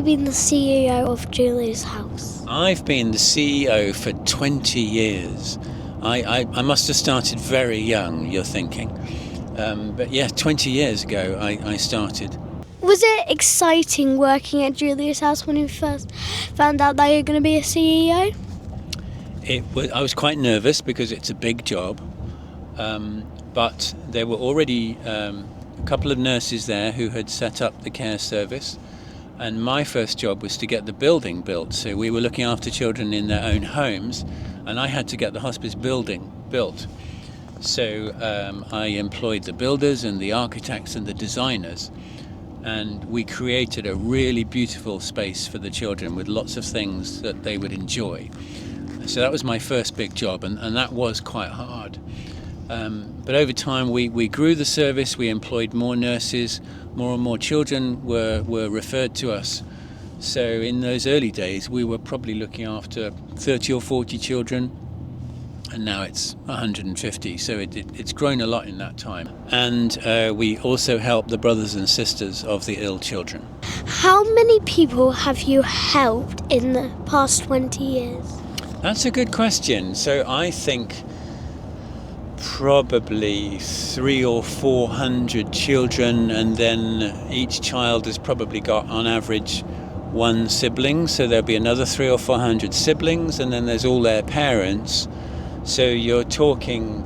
been the CEO of Julia's House? I've been the CEO for 20 years. I must have started very young, you're thinking. But yeah, 20 years ago I started. Was it exciting working at Julia's House when you first found out that you were going to be a CEO? I was quite nervous because it's a big job, but there were already a couple of nurses there who had set up the care service, and my first job was to get the building built. So we were looking after children in their own homes, and I had to get the hospice building built. So I employed the builders and the architects and the designers, and we created a really beautiful space for the children with lots of things that they would enjoy. So that was my first big job, and that was quite hard. But over time we grew the service, we employed more nurses, more and more children were referred to us. So in those early days we were probably looking after 30 or 40 children, and now it's 150, so it's grown a lot in that time. And we also help the brothers and sisters of the ill children. How many people have you helped in the past 20 years? That's a good question. So I think probably 300 or 400 children, and then each child has probably got on average one sibling, so there'll be another 300 or 400 siblings, and then there's all their parents. So you're talking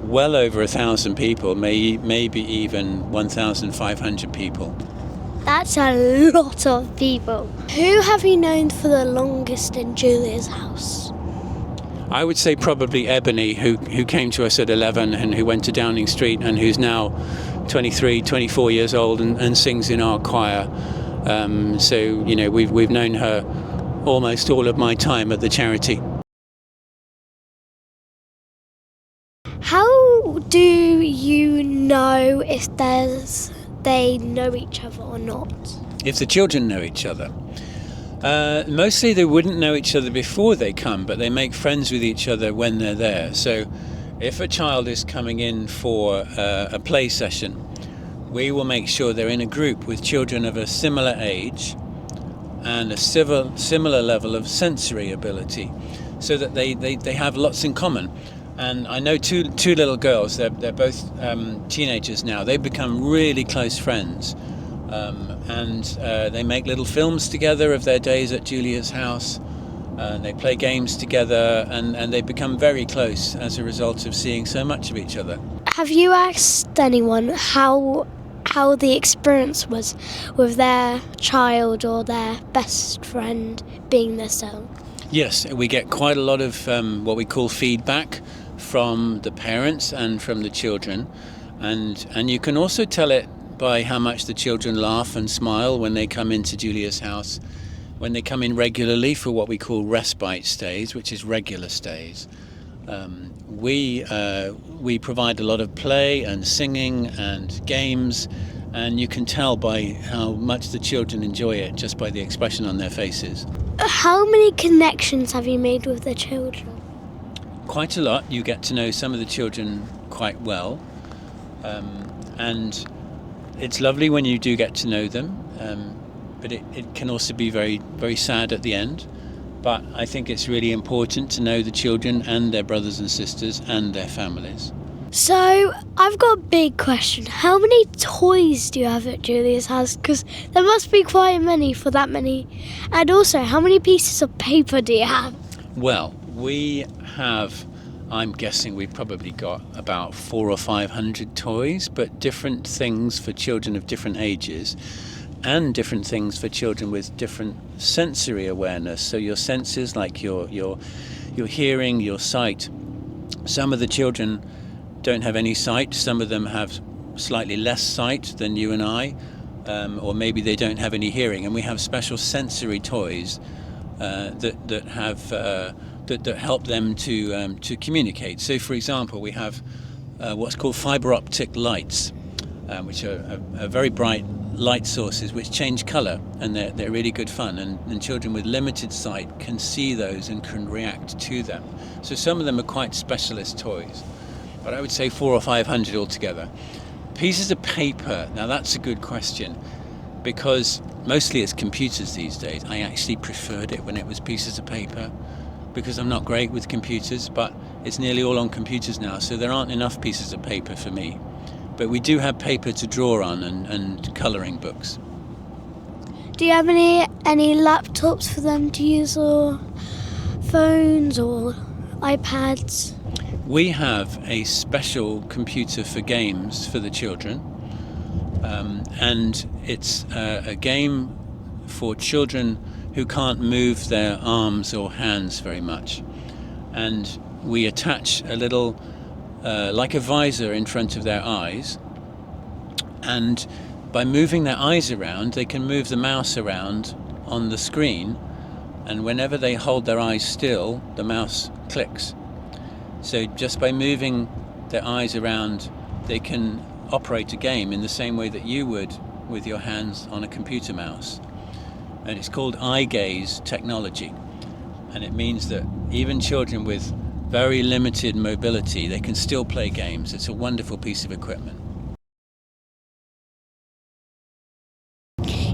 well over 1,000 people, maybe even 1,500 people. That's a lot of people. Who have you known for the longest in Julia's House? I would say probably Ebony, who came to us at 11 and who went to Downing Street and who's now 23, 24 years old and sings in our choir. So, you know, we've known her almost all of my time at the charity. How do you know if they know each other or not? If the children know each other. Mostly they wouldn't know each other before they come, but they make friends with each other when they're there. So if a child is coming in for a play session, we will make sure they're in a group with children of a similar age and a similar level of sensory ability, so that they have lots in common. And I know two little girls, they're both teenagers now. They've become really close friends. And they make little films together of their days at Julia's House. They play games together, and they become very close as a result of seeing so much of each other. Have you asked anyone how the experience was with their child or their best friend being their son? Yes, we get quite a lot of what we call feedback from the parents and from the children, and you can also tell it by how much the children laugh and smile when they come into Julia's House, when they come in regularly for what we call respite stays, which is regular stays. We provide a lot of play and singing and games, and you can tell by how much the children enjoy it just by the expression on their faces. How many connections have you made with the children? Quite a lot. You get to know some of the children quite well, and it's lovely when you do get to know them, but it can also be very, very sad at the end. But I think it's really important to know the children and their brothers and sisters and their families. So, I've got a big question. How many toys do you have at Julia's House? Because there must be quite many for that many. And also, how many pieces of paper do you have? Well, we have, I'm guessing we've probably got about 400 or 500 toys, but different things for children of different ages and different things for children with different sensory awareness. So your senses, like your hearing, your sight. Some of the children don't have any sight. Some of them have slightly less sight than you and I, or maybe they don't have any hearing. And we have special sensory toys that help them to communicate. So, for example, we have what's called fibre optic lights, which are very bright light sources which change colour, and they're really good fun. And children with limited sight can see those and can react to them. So some of them are quite specialist toys, but I would say 400 or 500 altogether. Pieces of paper. Now that's a good question, because mostly it's computers these days. I actually preferred it when it was pieces of paper, because I'm not great with computers, but it's nearly all on computers now, so there aren't enough pieces of paper for me. But we do have paper to draw on and colouring books. Do you have any laptops for them to use, or phones or iPads? We have a special computer for games for the children, and it's a game for children who can't move their arms or hands very much. And we attach a little, like a visor in front of their eyes, and by moving their eyes around, they can move the mouse around on the screen, and whenever they hold their eyes still, the mouse clicks. So just by moving their eyes around, they can operate a game in the same way that you would with your hands on a computer mouse. And it's called eye gaze technology. And it means that even children with very limited mobility, they can still play games. It's a wonderful piece of equipment.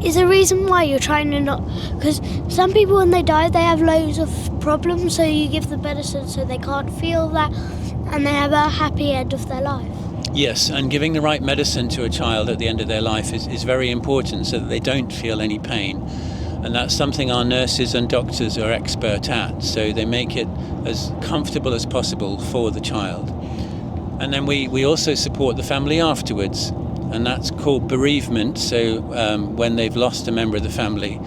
Is there a reason why you're trying to not... Because some people, when they die, they have loads of problems, so you give them medicine so they can't feel that, and they have a happy end of their life. Yes, and giving the right medicine to a child at the end of their life is very important, so that they don't feel any pain. And that's something our nurses and doctors are expert at, so they make it as comfortable as possible for the child. And then we also support the family afterwards, and that's called bereavement. So when they've lost a member of the family,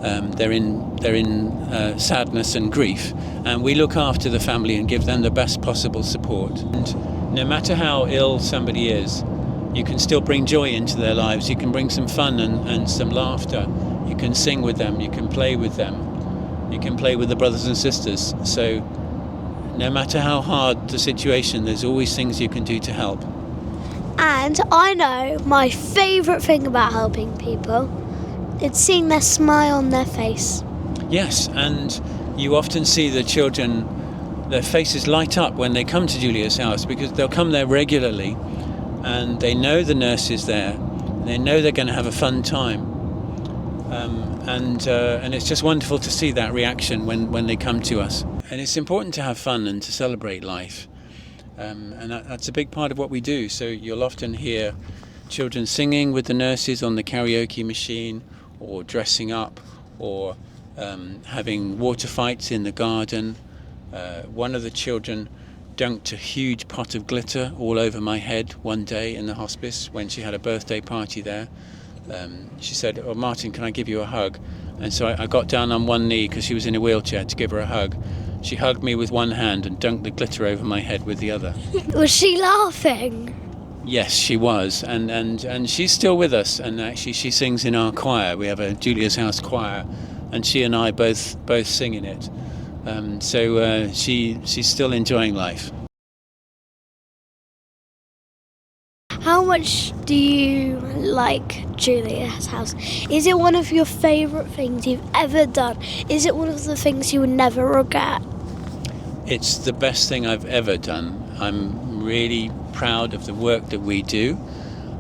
they're in sadness and grief, and we look after the family and give them the best possible support. And no matter how ill somebody is, you can still bring joy into their lives. You can bring some fun and some laughter. You can sing with them, you can play with them, you can play with the brothers and sisters. So no matter how hard the situation, there's always things you can do to help. And I know my favourite thing about helping people, it's seeing their smile on their face. Yes, and you often see the children, their faces light up when they come to Julia's house, because they'll come there regularly and they know the nurse is there, they know they're going to have a fun time. And it's just wonderful to see that reaction when they come to us. And it's important to have fun and to celebrate life. And that's a big part of what we do. So you'll often hear children singing with the nurses on the karaoke machine, or dressing up, or having water fights in the garden. One of the children dunked a huge pot of glitter all over my head one day in the hospice when she had a birthday party there. She said, "Oh, Martin, can I give you a hug?" And so I got down on one knee, because she was in a wheelchair, to give her a hug. She hugged me with one hand and dunked the glitter over my head with the other. Was she laughing? Yes, she was, and she's still with us, and actually she sings in our choir. We have a Julia's House choir, and she and I both sing in it. So she's still enjoying life. How much do you like Julia's house? Is it one of your favourite things you've ever done? Is it one of the things you would never regret? It's the best thing I've ever done. I'm really proud of the work that we do.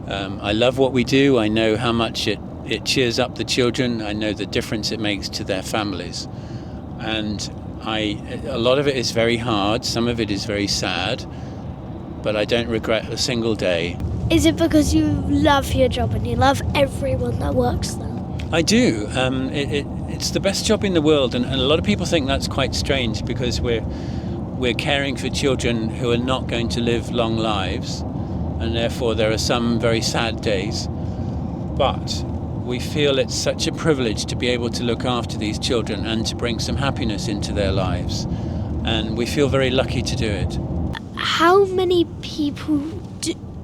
I love what we do. I know how much it cheers up the children. I know the difference it makes to their families. And a lot of it is very hard. Some of it is very sad. But I don't regret a single day. Is it because you love your job and you love everyone that works there? I do. It's the best job in the world, and a lot of people think that's quite strange, because we're caring for children who are not going to live long lives, and therefore there are some very sad days. But we feel it's such a privilege to be able to look after these children and to bring some happiness into their lives, and we feel very lucky to do it. How many people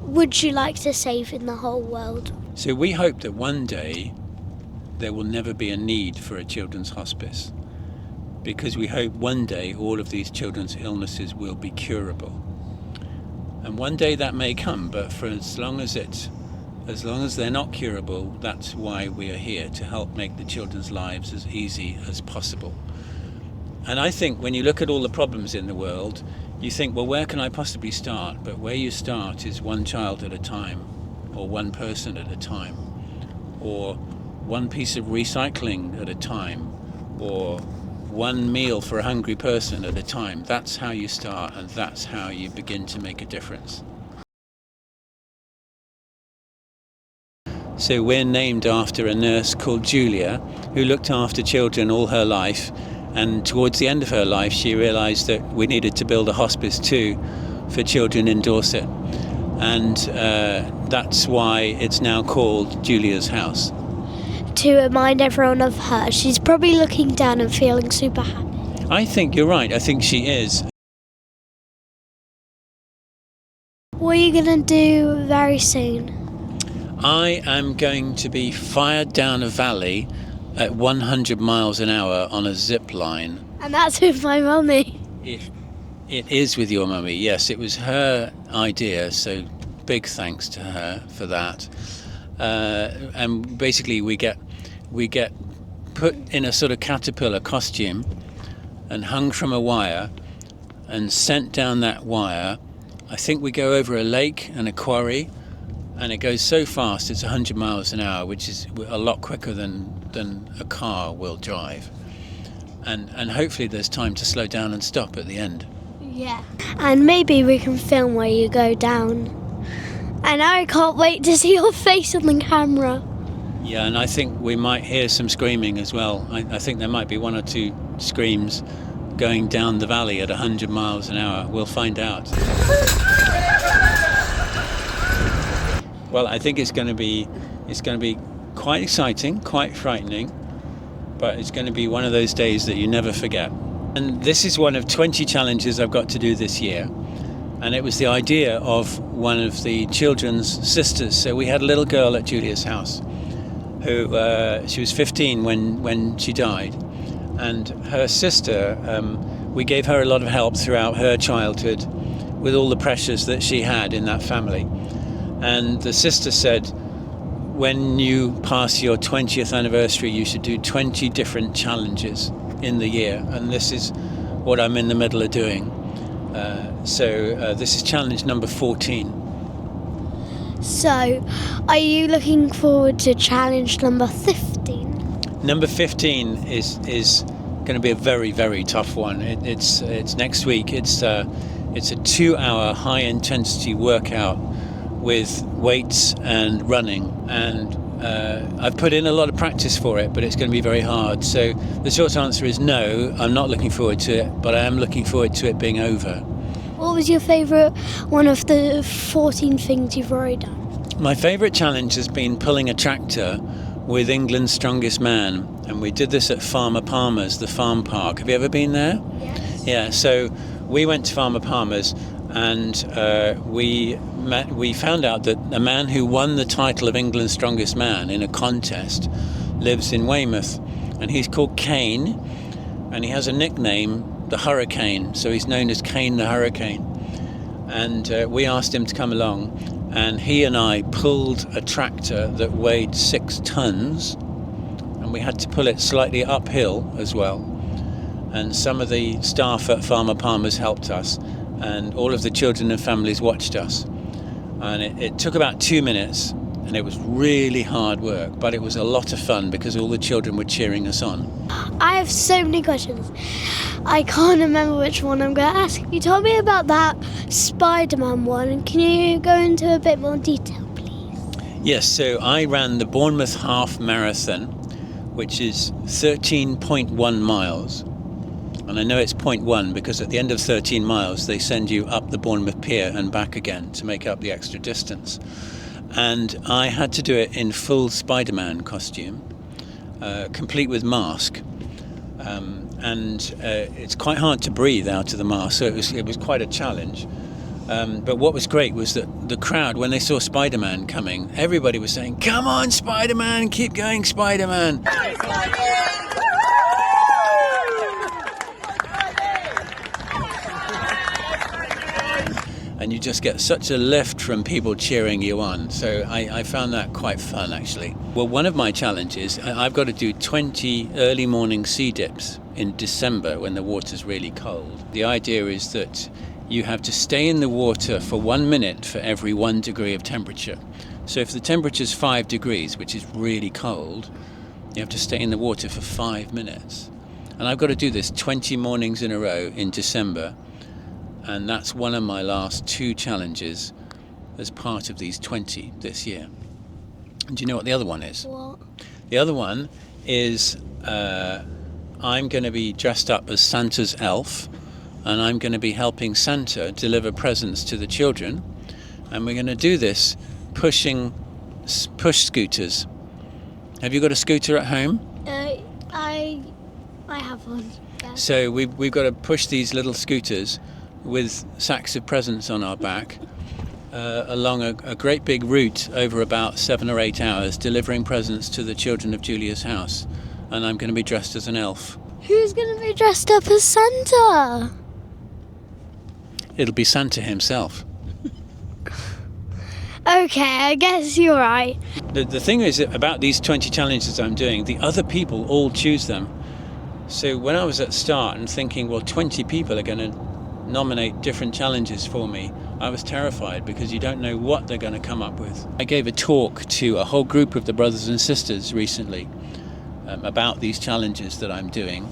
would you like to save in the whole world? So we hope that one day there will never be a need for a children's hospice, because we hope one day all of these children's illnesses will be curable. And one day that may come, but for as long as they're not curable, that's why we are here, to help make the children's lives as easy as possible. And I think when you look at all the problems in the world, you think, well, where can I possibly start? But where you start is one child at a time, or one person at a time, or one piece of recycling at a time, or one meal for a hungry person at a time. That's how you start, and that's how you begin to make a difference. So we're named after a nurse called Julia, who looked after children all her life, and towards the end of her life she realised that we needed to build a hospice too for children in Dorset, and that's why it's now called Julia's house. To remind everyone of her, she's probably looking down and feeling super happy. I think you're right, I think she is. What are you going to do very soon? I am going to be fired down a valley at 100 miles an hour on a zip line. And that's with my mummy. It is with your mummy, yes. It was her idea, so big thanks to her for that. And basically we get put in a sort of caterpillar costume and hung from a wire and sent down that wire. I think we go over a lake and a quarry, and it goes so fast it's 100 miles an hour, which is a lot quicker than a car will drive. And hopefully there's time to slow down and stop at the end. Yeah. And maybe we can film where you go down. And I can't wait to see your face on the camera. Yeah, and I think we might hear some screaming as well. I think there might be one or two screams going down the valley at 100 miles an hour. We'll find out. Well, I think it's going to be quite exciting, quite frightening, but it's going to be one of those days that you never forget. And this is one of 20 challenges I've got to do this year. And it was the idea of one of the children's sisters. So we had a little girl at Julia's house who she was 15 when she died, and her sister, we gave her a lot of help throughout her childhood with all the pressures that she had in that family. And the sister said, when you pass your 20th anniversary, you should do 20 different challenges in the year. And this is what I'm in the middle of doing. So this is challenge number 14. So, are you looking forward to challenge number 15? Number 15 is going to be a very, very tough one. It's next week. It's a 2-hour high-intensity workout with weights and running, and I've put in a lot of practice for it, but it's going to be very hard. So the short answer is no, I'm not looking forward to it, but I am looking forward to it being over. What was your favourite one of the 14 things you've already done? My favourite challenge has been pulling a tractor with England's strongest man, and we did this at Farmer Palmer's, the farm park. Have you ever been there? Yes. Yeah, so we went to Farmer Palmer's, and we found out that a man who won the title of England's strongest man in a contest lives in Weymouth, and he's called Kane, and he has a nickname, the Hurricane, so he's known as Kane the Hurricane. And we asked him to come along, and he and I pulled a tractor that weighed 6 tons, and we had to pull it slightly uphill as well. And some of the staff at Farmer Palmer's helped us, and all of the children and families watched us. And it took about 2 minutes, and it was really hard work, but it was a lot of fun because all the children were cheering us on. I have so many questions. I can't remember which one I'm going to ask. You told me about that Spider-Man one. Can you go into a bit more detail, please? Yes, so I ran the Bournemouth Half Marathon, which is 13.1 miles. And I know it's 0.1 because at the end of 13 miles, they send you up the Bournemouth Pier and back again to make up the extra distance. And I had to do it in full Spider-Man costume, complete with mask. And it's quite hard to breathe out of the mask, so it was quite a challenge. But what was great was that the crowd, when they saw Spider-Man coming, everybody was saying, "Come on, Spider-Man, keep going, Spider-Man." And you just get such a lift from people cheering you on. So I found that quite fun, actually. Well, one of my challenges, I've got to do 20 early morning sea dips in December when the water's really cold. The idea is that you have to stay in the water for 1 minute for every 1 degree of temperature. So if the temperature's 5 degrees, which is really cold, You have to stay in the water for 5 minutes. And I've got to do this 20 mornings in a row in December. And that's one of my last 2 challenges as part of these 20 this year. And do you know what the other one is? What? The other one is I'm going to be dressed up as Santa's elf, and I'm going to be helping Santa deliver presents to the children. And we're going to do this push scooters. Have you got a scooter at home? I have one. Yeah. So we've got to push these little scooters with sacks of presents on our back along a great big route over about 7 or 8 hours, delivering presents to the children of Julia's house. And I'm going to be dressed as an elf. Who's going to be dressed up as Santa? It'll be Santa himself. Okay, I guess you're right. The thing is about these 20 challenges I'm doing, the other people all choose them. So when I was at start and thinking, well, 20 people are going to nominate different challenges for me, I was terrified because you don't know what they're going to come up with. I gave a talk to a whole group of the brothers and sisters recently about these challenges that I'm doing,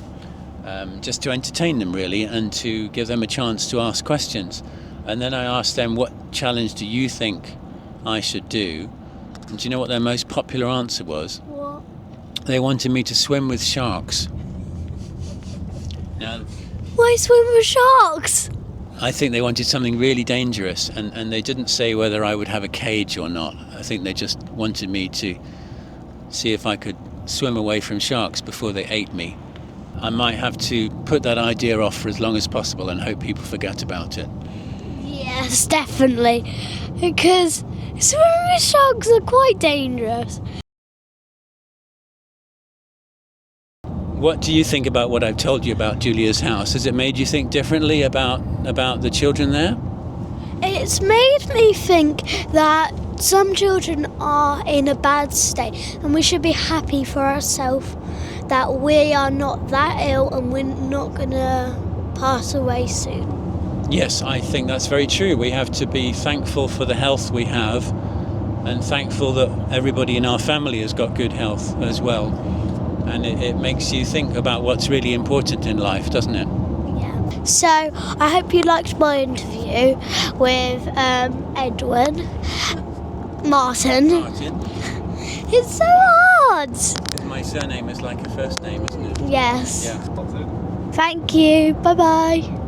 just to entertain them really and to give them a chance to ask questions. And then I asked them, what challenge do you think I should do? And do you know what their most popular answer was? What? They wanted me to swim with sharks. Now, Why swim with sharks? I think they wanted something really dangerous, and they didn't say whether I would have a cage or not. I think they just wanted me to see if I could swim away from sharks before they ate me. I might have to put that idea off for as long as possible and hope people forget about it. Yes, definitely. Because swimming with sharks are quite dangerous. What do you think about what I've told you about Julia's house? Has it made you think differently about the children there? It's made me think that some children are in a bad state and we should be happy for ourselves that we are not that ill and we're not going to pass away soon. Yes, I think that's very true. We have to be thankful for the health we have and thankful that everybody in our family has got good health as well. And it makes you think about what's really important in life, doesn't it? Yeah. So I hope you liked my interview with Edwin Martin. It's so hard. My surname is like a first name, isn't it? Yes. Yeah. Thank you. Bye-bye.